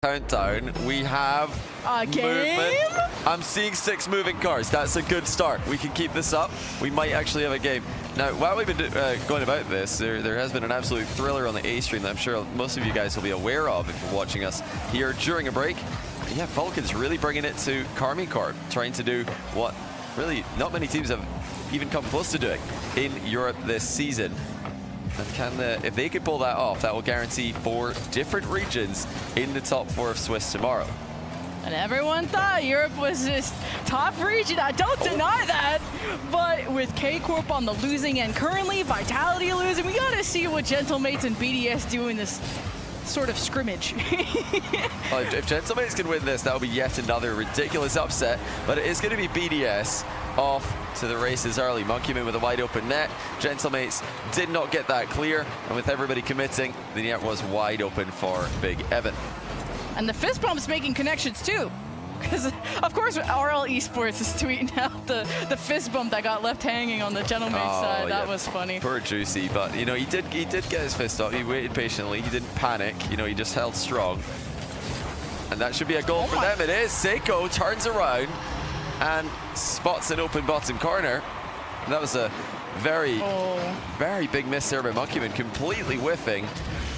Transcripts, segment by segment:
Countdown, we have a game? Movement. I'm seeing 6 moving cars. That's a good start. We can keep this up. We might actually have a game. Now, while we've been going about this, there has been an absolute thriller on the A stream that I'm sure most of you guys will be aware of if you're watching us here during a break. And yeah, Vulcan's really bringing it to Karming Corp, trying to do what really not many teams have even come close to doing in Europe this season. And if they could pull that off, that will guarantee 4 different regions in the top 4 of Swiss tomorrow. And everyone thought Europe was this top region. I don't deny that. But with K-Corp on the losing end currently, Vitality losing, we got to see what Gentlemates and BDS do in this sort of scrimmage. Well, if Gentlemates can win this, that will be yet another ridiculous upset. But it is going to be BDS off to the races early. Monkeyman with a wide open net. Gentlemates did not get that clear, and with everybody committing, the net was wide open for Big Evan. And the fist bump's making connections too, because of course RL Esports is tweeting out the fist bump that got left hanging on the Gentlemates side. That was funny. Poor Juicy, but you know he did get his fist up. He waited patiently. He didn't panic. You know, he just held strong, and that should be a goal for them. It is. Seiko turns around and spots an open bottom corner. And that was a very big miss there by Monkeyman, completely whiffing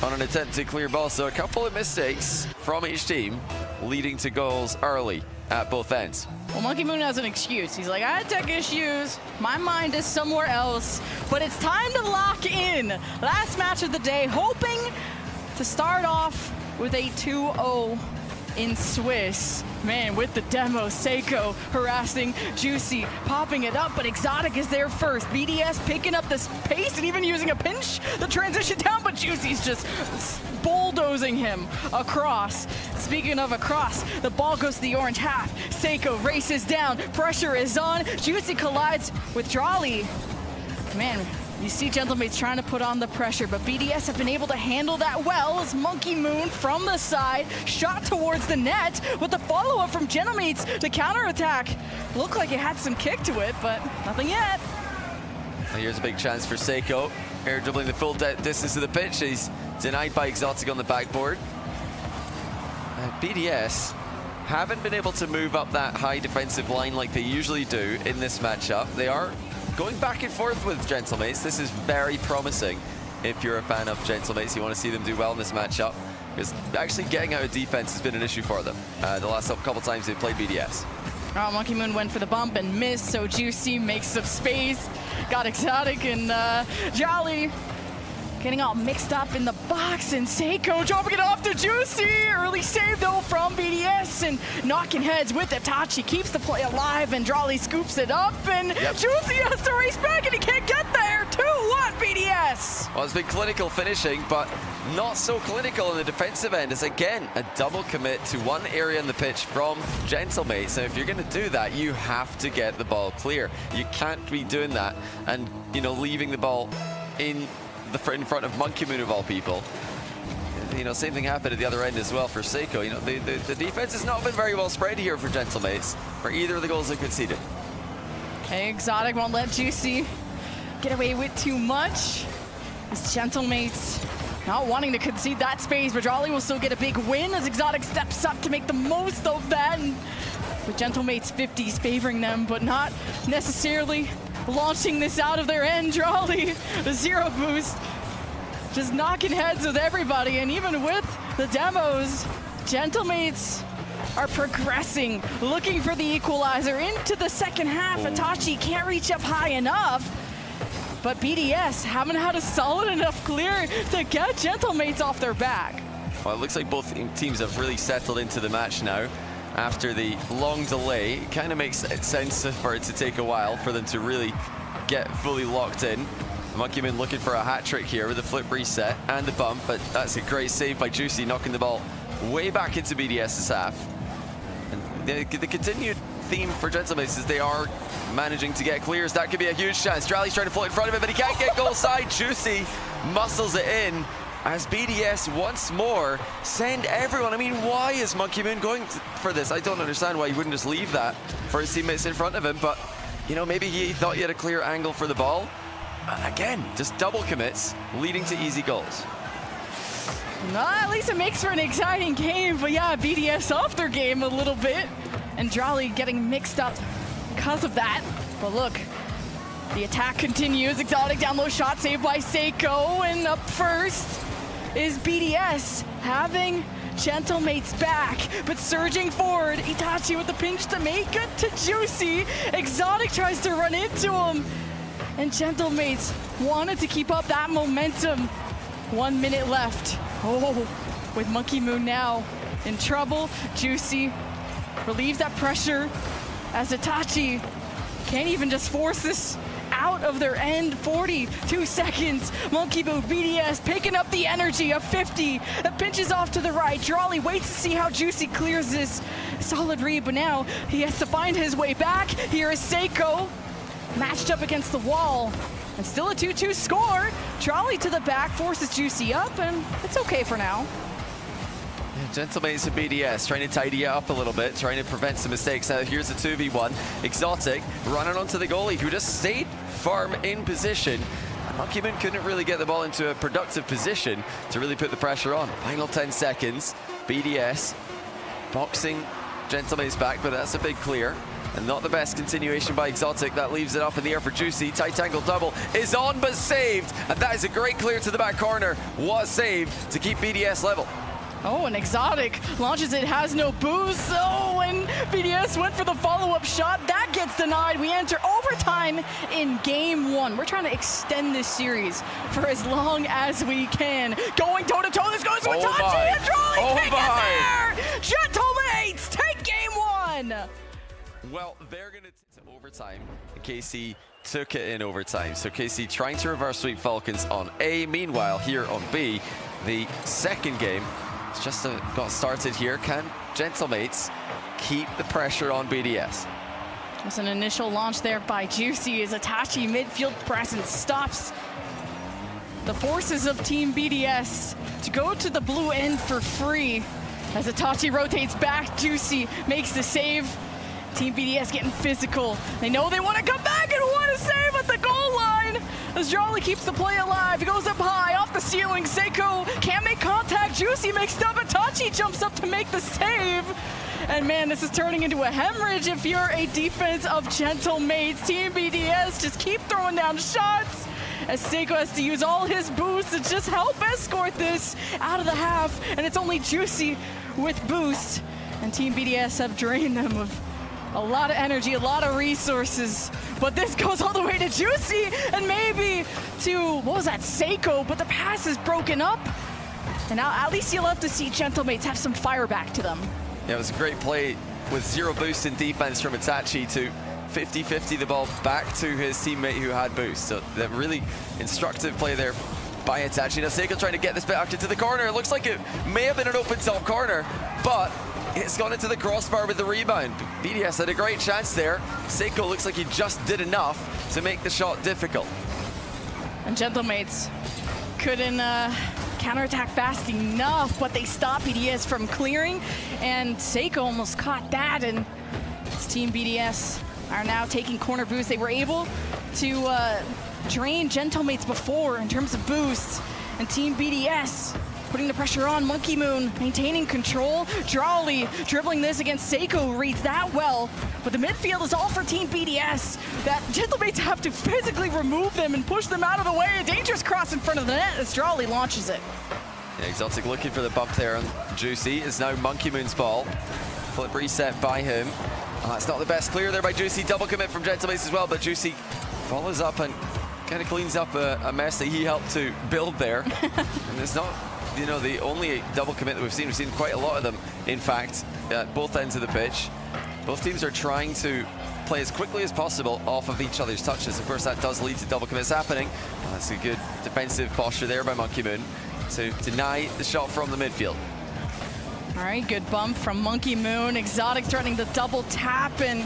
on an attempt to clear ball. So a couple of mistakes from each team leading to goals early at both ends. Well, Monkey Moon has an excuse. He's like, I had tech issues, my mind is somewhere else, but it's time to lock in. Last match of the day, hoping to start off with a 2-0 in Swiss. Man, with the demo, Seiko harassing Juicy, popping it up, but Exotic is there first. BDS picking up this pace and even using a pinch, the transition down, but Juicy's just bulldozing him across. Speaking of across, the ball goes to the orange half. Seiko races down, pressure is on. Juicy collides with Drawley. Man, you see Gentlemates trying to put on the pressure, but BDS have been able to handle that well as Monkey Moon from the side shot towards the net with the follow-up from Gentlemates to counterattack. Looked like it had some kick to it, but nothing yet. Here's a big chance for Seiko. Air dribbling the full distance of the pitch. He's denied by Exotic on the backboard. BDS haven't been able to move up that high defensive line like they usually do in this matchup. They are going back and forth with Gentlemates. This is very promising if you're a fan of Gentlemates. You want to see them do well in this matchup, because actually getting out of defense has been an issue for them the last couple times they played BDS. Oh, Monkey Moon went for the bump and missed, so Juicy makes some space. Got Exotic and Jolly getting all mixed up in the box, and Seiko dropping it off to Juicy. Early save though from BDS, and knocking heads with Itachi keeps the play alive, and Drawley scoops it up, and Juicy has to race back and he can't get there. 2-1 BDS. Well, it's been clinical finishing, but not so clinical on the defensive end. It's again a double commit to one area in the pitch from Gentlemates. So if you're going to do that, you have to get the ball clear. You can't be doing that and, you know, leaving the ball in front of Monkey Moon of all people. You know, same thing happened at the other end as well for Seiko. You know, the defense has not been very well spread here for Gentlemates for either of the goals they conceded. Okay, Exotic won't let Juicy get away with too much. It's Gentlemates not wanting to concede that space, but Drawley will still get a big win as Exotic steps up to make the most of that. And with Gentlemates 50s favoring them, but not necessarily launching this out of their end. Drawley, the 0 boost, just knocking heads with everybody. And even with the demos, Gentlemates are progressing, looking for the equalizer into the second half. Itachi can't reach up high enough, but BDS haven't had a solid enough clear to get Gentlemates off their back. Well, it looks like both teams have really settled into the match now. After the long delay, it kind of makes sense for it to take a while for them to really get fully locked in. Monkeyman looking for a hat trick here with the flip reset and the bump, but that's a great save by Juicy, knocking the ball way back into BDS's half. And the continued theme for Gentlemates is they are managing to get clears. That could be a huge chance. Drawley's trying to float in front of it, but he can't get goal side. Juicy muscles it in as BDS once more send everyone. I mean, why is Monkey Moon going for this? I don't understand why he wouldn't just leave that for his teammates in front of him, but you know, maybe he thought he had a clear angle for the ball. Again, just double commits leading to easy goals. At least it makes for an exciting game, but yeah, BDS off their game a little bit. And Drali getting mixed up because of that. But look, the attack continues. Exotic down low shot saved by Seiko. And up first is BDS having Gentlemates back, but surging forward. Itachi with the pinch to make it to Juicy. Exotic tries to run into him. And Gentlemates wanted to keep up that momentum. 1 minute left. Oh, with Monkey Moon now in trouble. Juicy relieves that pressure as Itachi can't even just force this out of their end. 42 seconds. Monkey Moon, BDS picking up the energy of 50. The pinch is off to the right. Drali waits to see how Juicy clears this solid read, but now he has to find his way back. Here is Seiko matched up against the wall. And still a 2-2 score. Drali to the back, forces Juicy up, and it's okay for now. Gentlemates and BDS trying to tidy it up a little bit, trying to prevent some mistakes. Now here's a 2v1. Exotic running onto the goalie, who just stayed firm in position. And Monkey Moon couldn't really get the ball into a productive position to really put the pressure on. Final 10 seconds. BDS boxing Gentlemates back, but that's a big clear. And not the best continuation by Exotic. That leaves it up in the air for Juicy. Tight angle double is on, but saved. And that is a great clear to the back corner. What a save to keep BDS level. Oh, and Exotic launches it, has no boost. Oh, and BDS went for the follow-up shot. That gets denied. We enter overtime in game 1. We're trying to extend this series for as long as we can. Going toe-to-toe, this goes with Tachi and Drali. Kick it there! Gentlemates take game 1! Well, they're going to overtime. KC took it in overtime. So KC trying to reverse sweep Falcons on A. Meanwhile, here on B, the second game has just got started here. Can Gentlemates keep the pressure on BDS? There's an initial launch there by Juicy as Itachi midfield presence stops the forces of Team BDS to go to the blue end for free. As Itachi rotates back, Juicy makes the save. Team BDS getting physical. They know they want to come back and want to save at the goal line. As Drali keeps the play alive. He goes up high, off the ceiling. Seiko can't make contact. Juicy makes stop. Itachi jumps up to make the save. And man, this is turning into a hemorrhage if you're a defense of Gentlemates. Team BDS just keep throwing down shots as Seiko has to use all his boosts to just help escort this out of the half. And it's only Juicy with boost. And Team BDS have drained them of a lot of energy, a lot of resources, but this goes all the way to Juicy and maybe to, what was that, Seiko, but the pass is broken up. And now at least you'll have to see Gentlemates have some fire back to them. Yeah, it was a great play with zero boost in defense from Itachi to 50-50 the ball back to his teammate who had boost. So that really instructive play there by Itachi. Now Seiko trying to get this back into the corner. It looks like it may have been an open top corner, but it's gone into the crossbar with the rebound. BDS had a great chance there. Seiko looks like he just did enough to make the shot difficult. And Gentlemates couldn't counterattack fast enough, but they stopped BDS from clearing, and Seiko almost caught that, and this Team BDS are now taking corner boost. They were able to drain Gentlemates before in terms of boosts, and Team BDS putting the pressure on. Monkey Moon maintaining control. Drali dribbling this against Seiko reads that well, but the midfield is all for Team BDS. That Gentlemates have to physically remove them and push them out of the way. A dangerous cross in front of the net as Drali launches it. Yeah, Exotic looking for the bump there on Juicy. It's now Monkey Moon's ball. Flip reset by him. That's not the best clear there by Juicy. Double commit from Gentlemates as well, but Juicy follows up and kind of cleans up a mess that he helped to build there. And it's not, you know, the only double commit that we've seen. We've seen quite a lot of them, in fact, at both ends of the pitch. Both teams are trying to play as quickly as possible off of each other's touches. Of course, that does lead to double commits happening. That's a good defensive posture there by Monkey Moon to deny the shot from the midfield. All right, good bump from Monkey Moon. Exotic threatening the double tap, and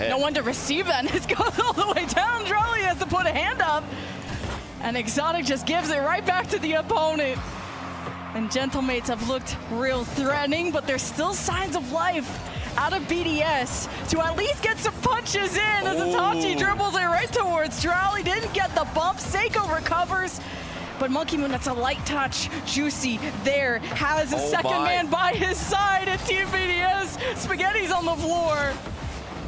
no one to receive that, and it's going all the way down. Drali has to put a hand up, and Exotic just gives it right back to the opponent. And Gentlemates have looked real threatening, but there's still signs of life out of BDS to at least get some punches in as Itachi dribbles it right towards Drali. Didn't get the bump. Seiko recovers, but Monkey Moon, that's a light touch. Juicy there has a second man by his side, and Team BDS, Spaghetti's on the floor.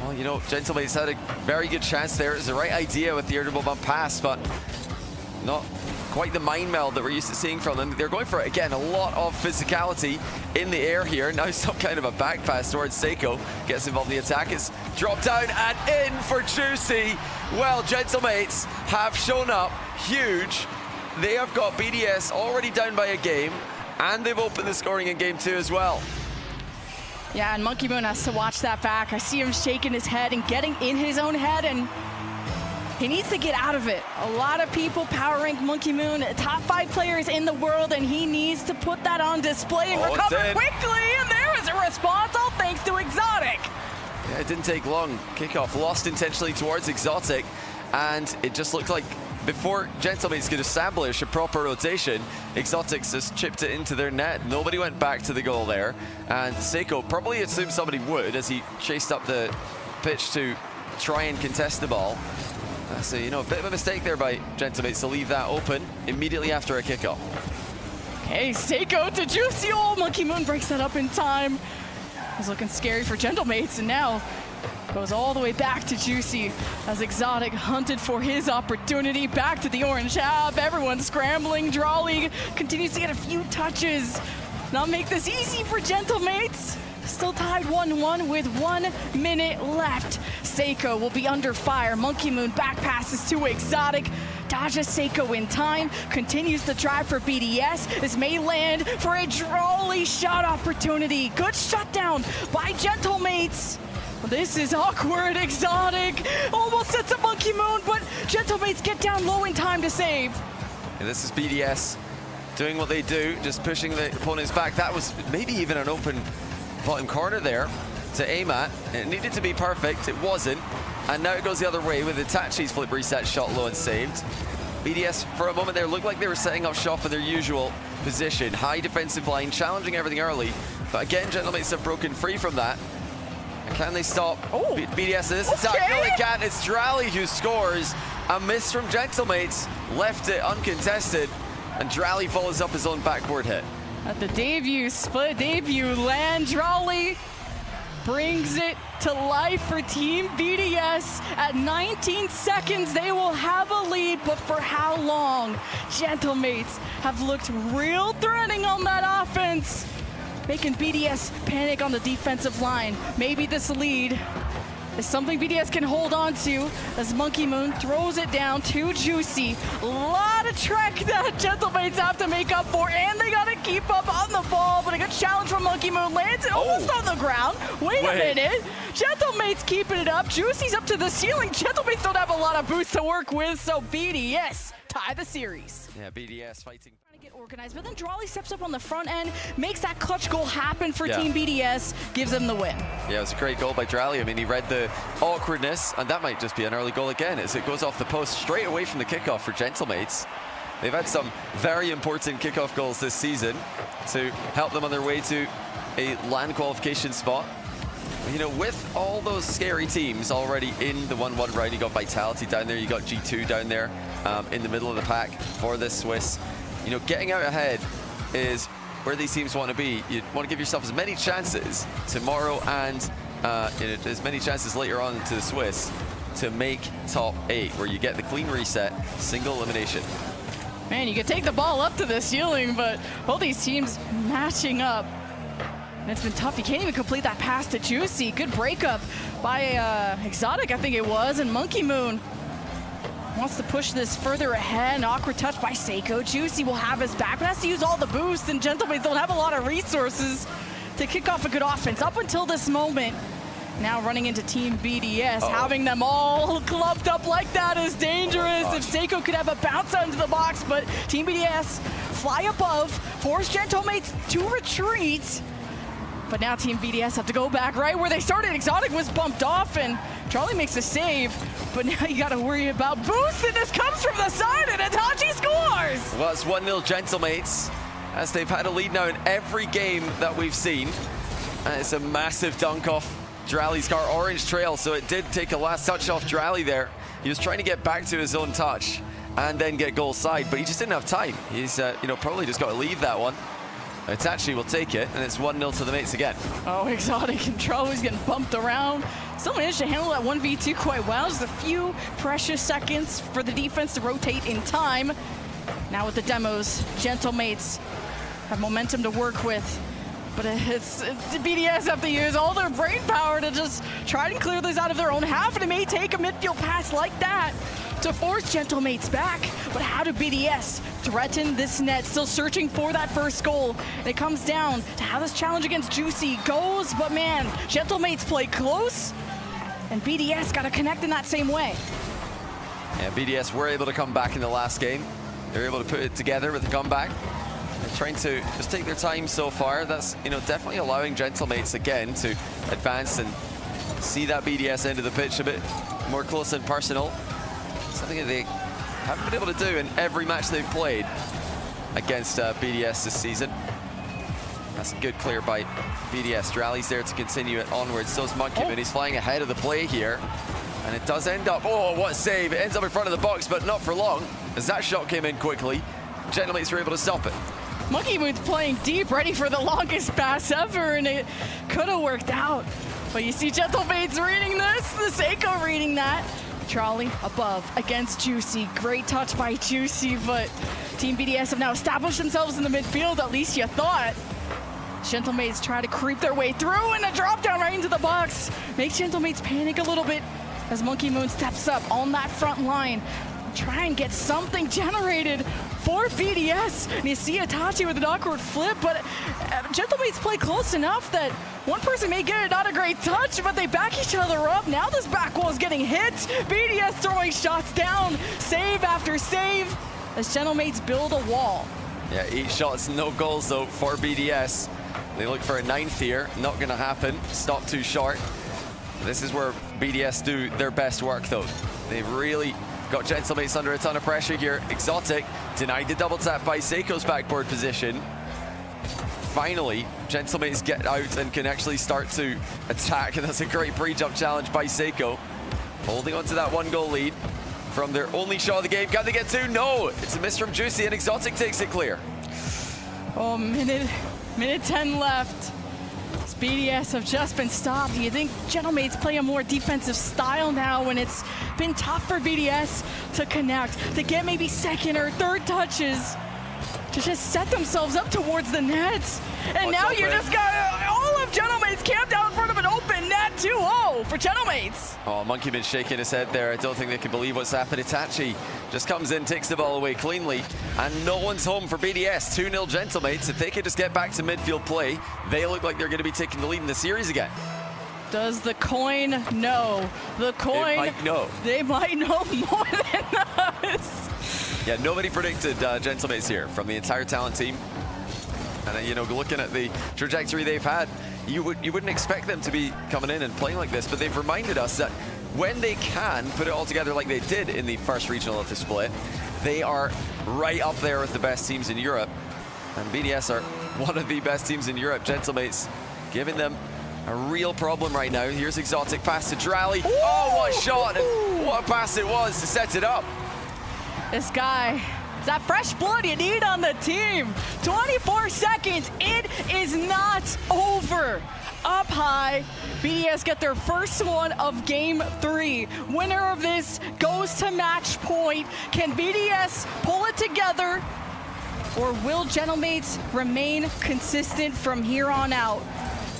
Well, you know, Gentlemate's had a very good chance there. It's the right idea with the air double bump pass, but not quite the mind meld that we're used to seeing from them. They're going for, again, a lot of physicality in the air here. Now some kind of a back pass towards Seiko. Gets involved in the attack. It's dropped down and in for Juicy. Well, Gentlemates have shown up huge. They have got BDS already down by a game, and they've opened the scoring in game 2 as well. Yeah, and Monkey Moon has to watch that back. I see him shaking his head and getting in his own head, and he needs to get out of it. A lot of people power rank Monkey Moon, top 5 players in the world, and he needs to put that on display and recover quickly. And there is a response, all thanks to Exotic. Yeah, it didn't take long. Kickoff lost intentionally towards Exotic, and it just looked like before Gentlemates could establish a proper rotation, Exotics just chipped it into their net. Nobody went back to the goal there, and Seiko probably assumed somebody would as he chased up the pitch to try and contest the ball. So, you know, a bit of a mistake there by Gentlemates to leave that open immediately after a kickoff. Okay, Seiko to Juicy. Oh, Monkey Moon breaks that up in time. It was looking scary for Gentlemates, and now goes all the way back to Juicy as Exotic hunted for his opportunity. Back to the orange half. Everyone's scrambling. Drawley continues to get a few touches. Now make this easy for Gentlemates. Still tied 1-1 with 1 minute left. Seiko will be under fire. Monkey Moon back passes to Exotic. Dodges Seiko in time. Continues to drive for BDS. This may land for a Drawley shot opportunity. Good shutdown by Gentlemates. This is awkward. Exotic almost sets up Monkey Moon, but Gentlemates get down low in time to save. And this is BDS doing what they do, just pushing the opponents back. That was maybe even an open bottom corner there to aim at. It needed to be perfect. It wasn't. And now it goes the other way with Itachi's flip reset shot low and saved. BDS, for a moment there, looked like they were setting up shop in their usual position. High defensive line, challenging everything early. But again, Gentlemates have broken free from that. Can they stop BDS in this attack? No, they can't. It's Drawley who scores. A miss from Gentlemates left it uncontested, and Drawley follows up his own backboard hit. At the debut, split debut land, Drawley brings it to life for Team BDS. At 19 seconds, they will have a lead, but for how long? Gentlemates have looked real threatening on that offense, making BDS panic on the defensive line. Maybe this lead is something BDS can hold on to as Monkey Moon throws it down to Juicy. A lot of trek that Gentlemates have to make up for, and they gotta keep up on the ball, but a good challenge from Monkey Moon. Lands it almost on the ground. Wait a minute. Gentlemates keeping it up. Juicy's up to the ceiling. Gentlemates don't have a lot of boost to work with, so BDS tie the series. Yeah, BDS fighting. Trying to get organized, but then Drawley steps up on the front end, makes that clutch goal happen for Team BDS, gives them the win. Yeah, it was a great goal by Drawley. I mean, he read the awkwardness, and that might just be an early goal again, as it goes off the post straight away from the kickoff for Gentlemates. They've had some very important kickoff goals this season to help them on their way to a LAN qualification spot. You know, with all those scary teams already in the 1-1 round, you got Vitality down there, you got G2 down there in the middle of the pack for the Swiss. You know, getting out ahead is where these teams want to be. You want to give yourself as many chances tomorrow and you know, as many chances later on to the Swiss to make top 8, where you get the clean reset, single elimination. Man, you could take the ball up to the ceiling, but both these teams matching up. And it's been tough. You can't even complete that pass to Juicy. Good breakup by Exotic, I think it was, and Monkey Moon wants to push this further ahead. An awkward touch by Seiko. Juicy will have his back, but has to use all the boost, and Gentlemates don't have a lot of resources to kick off a good offense up until this moment. Now running into Team BDS, having them all clubbed up like that is dangerous. If Seiko could have a bounce out into the box, but Team BDS fly above, force Gentlemates to retreat. But now Team BDS have to go back right where they started. Exotic was bumped off, and Charlie makes a save. But now you got to worry about boost, and this comes from the side, and Itachi scores! Well, it's 1-0 Gentlemates, as they've had a lead now in every game that we've seen. And it's a massive dunk off Drawley's car, orange trail, so it did take a last touch off Drawley there. He was trying to get back to his own touch, and then get goal side, but he just didn't have time. He's you know, probably just got to leave that one. Itachi will take it, and it's 1-0 to the mates again. Oh, Exotic and Tro is getting bumped around. Still managed to handle that 1v2 quite well. Just a few precious seconds for the defense to rotate in time. Now with the demos, Gentlemates have momentum to work with. But it's BDS have to use all their brain power to just try and clear this out of their own half, and it may take a midfield pass like that to force Gentlemates back. But how do BDS threaten this net? Still searching for that first goal. And it comes down to how this challenge against Juicy goes, but man, Gentlemates play close, and BDS got to connect in that same way. Yeah, BDS were able to come back in the last game. They were able to put it together with a comeback. They're trying to just take their time so far. That's, you know, definitely allowing Gentlemates again to advance and see that BDS end of the pitch a bit more close and personal. Something that they haven't been able to do in every match they've played against BDS this season. That's a good clear by BDS. Rally's there to continue it onwards. So is Monkeyman. He's flying ahead of the play here. And it does end up, oh, what a save. It ends up in front of the box, but not for long, as that shot came in quickly. Gentlemates were able to stop it. Monkey Moon's playing deep, ready for the longest pass ever, and it could have worked out. But you see Gentlemates reading this, the Seiko reading that. Trolley above against Juicy. Great touch by Juicy, but Team BDS have now established themselves in the midfield, at least you thought. Gentlemates try to creep their way through, and a drop down right into the box makes Gentlemates panic a little bit as Monkey Moon steps up on that front line. Try and get something generated for BDS. And you see Itachi with an awkward flip, but Gentlemates play close enough that one person may get it, not a great touch, but they back each other up. Now this back wall is getting hit. BDS throwing shots down, save after save, as Gentlemates build a wall. Yeah, 8 shots, no goals though for BDS. They look for a 9th here, not gonna happen. Stop too short. This is where BDS do their best work though. They've really got Gentlemates under a ton of pressure here. Exotic denied the double tap by Seiko's backboard position. Finally, Gentlemates get out and can actually start to attack, and that's a great pre-jump challenge by Seiko. Holding on to that 1-goal lead from their only shot of the game. Can they get 2? No! It's a miss from Juicy, and Exotic takes it clear. Oh, minute 10 left. BDS have just been stopped. You think Gentlemates play a more defensive style now when it's been tough for BDS to connect, to get maybe second or third touches, to just set themselves up towards the net. And now you just got all of Gentlemates camped out in front of an open net. 2-0 for Gentlemates. Oh, Monkeyman shaking his head there. I don't think they can believe what's happened. Itachi just comes in, takes the ball away cleanly, and no one's home for BDS. 2-0 Gentlemates. If they could just get back to midfield play, they look like they're going to be taking the lead in the series again. Does the coin know? The coin, it might know. They might know more than us. Yeah, nobody predicted Gentlemates here from the entire talent team. And you know, looking at the trajectory they've had, you wouldn't expect them to be coming in and playing like this, but they've reminded us that when they can put it all together like they did in the first regional of the split, they are right up there with the best teams in Europe. And BDS are one of the best teams in Europe. Gentlemates giving them a real problem right now. Here's Exotic pass to Drally. Oh, what a shot, and what a pass it was to set it up. This guy, that fresh blood you need on the team. 24 seconds, it is not over. Up high, BDS get their first one of game 3. Winner of this goes to match point. Can BDS pull it together, or will Gentlemates remain consistent from here on out?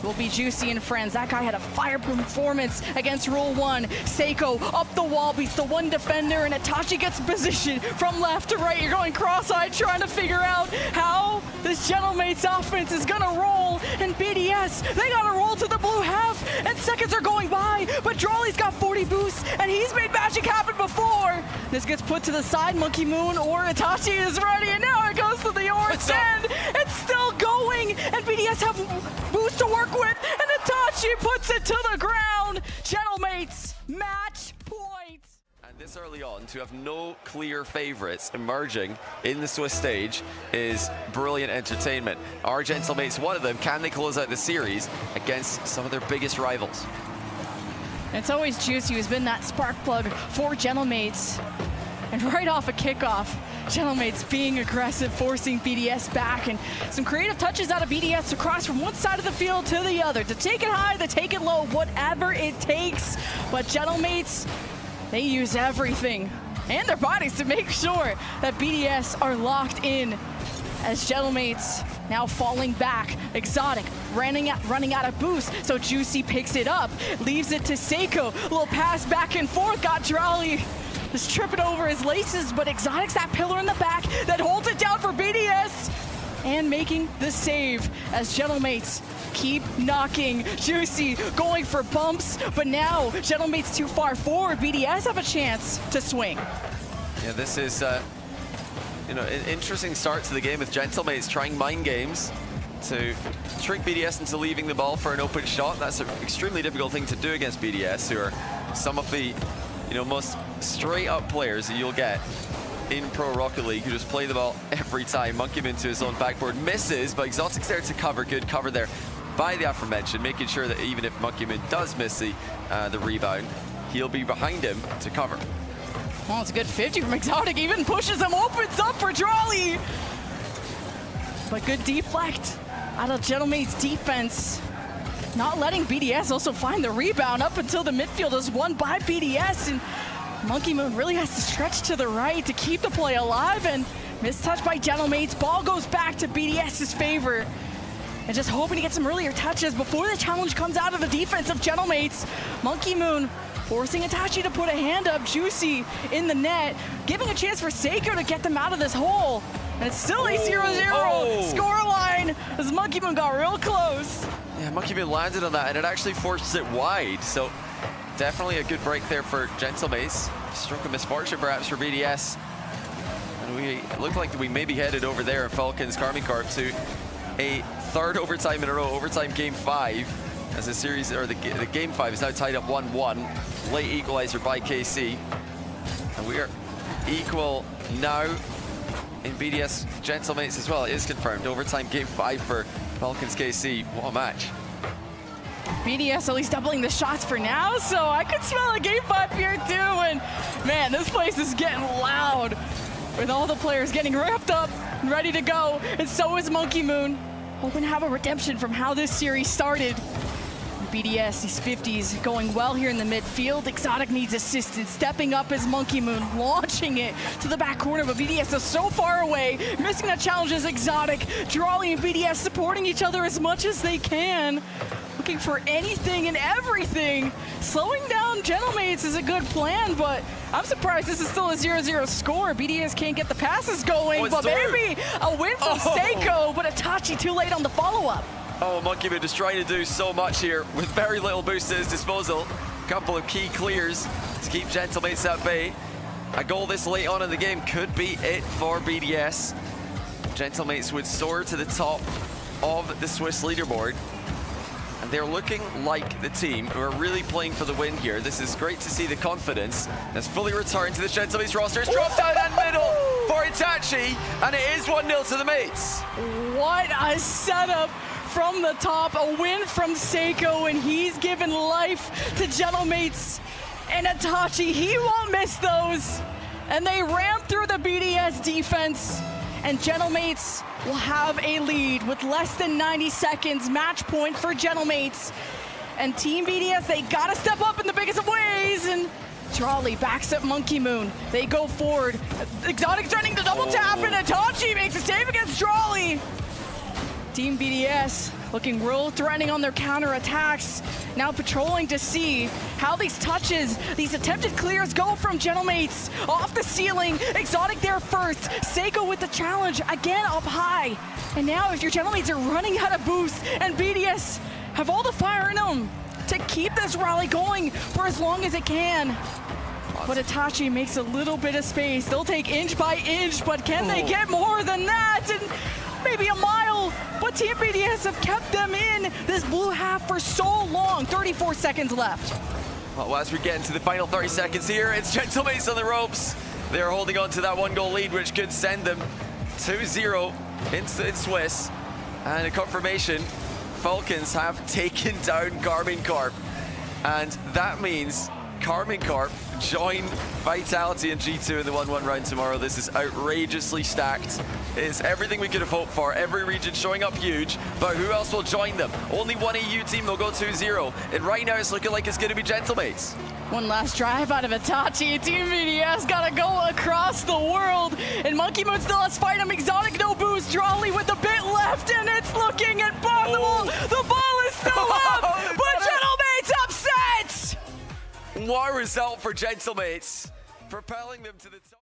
Will be Juicy and friends. That guy had a fire performance against Rule 1. Seiko up the wall, beats the one defender, and Itachi gets position from left to right. You're going cross-eyed trying to figure out how this Gentlemates offense is gonna roll. And BDS, they gotta roll to the blue half, and seconds are going by, but Drawley's got 40 boosts, and he's made magic happen before. This gets put to the side, Monkey Moon or Itachi is ready, and now it goes to the orange end. It's still going, and BDS have boost to work with, and Itachi puts it to the ground. Gentlemates, match point. And this early on, to have no clear favorites emerging in the Swiss stage is brilliant entertainment. Are Gentlemates one of them? Can they close out the series against some of their biggest rivals? It's always Juicy who's been that spark plug for Gentlemates. And right off a kickoff, Gentlemates being aggressive, forcing BDS back, and some creative touches out of BDS to cross from one side of the field to the other, to take it high, to take it low, whatever it takes. But Gentlemates, they use everything and their bodies to make sure that BDS are locked in. As Gentlemates now falling back, Exotic running out of boost, so Juicy picks it up, leaves it to Seiko, a little pass back and forth, got Drolly just tripping over his laces, but Exotic's that pillar in the back that holds it down for BDS, and making the save as Gentlemates keep knocking. Juicy going for bumps, but now Gentlemates too far forward. BDS have a chance to swing. Yeah, this is an interesting start to the game with Gentlemates trying mind games to trick BDS into leaving the ball for an open shot. That's an extremely difficult thing to do against BDS, who are some of the most straight up players that you'll get in Pro Rocket League, who just play the ball every time. Monkey Moon to his own backboard, misses, but Exotic's there to cover. Good cover there by the aforementioned, making sure that even if Monkey Moon does miss the rebound, he'll be behind him to cover. Well, it's a good 50 from Exotic, even pushes him, opens up for Drolly. But good deflect out of Gentlemates defense. Not letting BDS also find the rebound up until the midfield is won by BDS, and Monkey Moon really has to stretch to the right to keep the play alive, and mistouch by Gentlemates. Ball goes back to BDS's favor. And just hoping to get some earlier touches before the challenge comes out of the defense of Gentlemates. Monkey Moon forcing Itachi to put a hand up, Juicy in the net, giving a chance for Seiko to get them out of this hole. And it's still a 0-0 scoreline as Monkey Moon got real close. Yeah, Monkey Moon landed on that, and it actually forced it wide. So definitely a good break there for Gentlemates. Stroke of misfortune perhaps for BDS. And we look like we may be headed over there in Falcons Karmine Corp to a third overtime in a row, overtime game 5, as the series, or the game 5 is now tied up 1-1. Late equalizer by KC. And we are equal now in BDS Gentlemates as well. It is confirmed. Overtime game 5 for Falcons KC. What a match. BDS at least doubling the shots for now, so I could smell a game 5 here too. And man, this place is getting loud with all the players getting ramped up and ready to go. And so is Monkey Moon, hoping to have a redemption from how this series started. BDS, these 50s going well here in the midfield. Exotic needs assistance, stepping up as Monkey Moon, launching it to the back corner, but BDS is so far away. Missing that challenge is Exotic. Drolly and BDS supporting each other as much as they can. Looking for anything and everything. Slowing down Gentlemates is a good plan, but I'm surprised this is still a 0-0 score. BDS can't get the passes going, but maybe a win from Seiko, but Itachi too late on the follow-up. Oh, Monkey Moon just trying to do so much here with very little boost at his disposal. A couple of key clears to keep Gentlemates at bay. A goal this late on in the game could be it for BDS. Gentlemates would soar to the top of the Swiss leaderboard. And they're looking like the team who are really playing for the win here. This is great to see the confidence that's fully returned to the Gentlemates roster. It's dropped down that middle for Itachi, and it is 1-0 to the mates. What a setup from the top, a win from Seiko, and he's given life to Gentlemates and Itachi. He won't miss those. And they ram through the BDS defense, and Gentlemates will have a lead with less than 90 seconds. Match point for Gentlemates. And Team BDS, they gotta step up in the biggest of ways, and Drolly backs up Monkey Moon. They go forward. Exotic's running the double tap, and Itachi makes a save against Drolly. Team BDS looking real threatening on their counterattacks. Now patrolling to see how these touches, these attempted clears go from Gentlemates off the ceiling. Exotic there first. Seiko with the challenge again up high. And now if your Gentlemates are running out of boost, and BDS have all the fire in them to keep this rally going for as long as it can. But Itachi makes a little bit of space. They'll take inch by inch, but can they get more than that? And maybe a mile, but Team BDS have kept them in this blue half for so long. 34 seconds left. Well, as we get into the final 30 seconds here, it's Gentlemates on the ropes. They're holding on to that 1-goal lead, which could send them 2-0 in Swiss. And a confirmation, Falcons have taken down Karmine Corp. And that means Carmine Corp join Vitality and G2 in the 1-1 round tomorrow. This is outrageously stacked. It's everything we could have hoped for. Every region showing up huge, but who else will join them? Only one EU team will go 2-0, and right now it's looking like it's going to be Gentlemates. One last drive out of Itachi. Team BDS gotta go across the world. And Monkey Moon still has fight him. Exotic no boost. Drawley with a bit left, and it's looking impossible. Oh. The ball is still up, but Gentlemates upset. What a result for Gentlemates, propelling them to the top.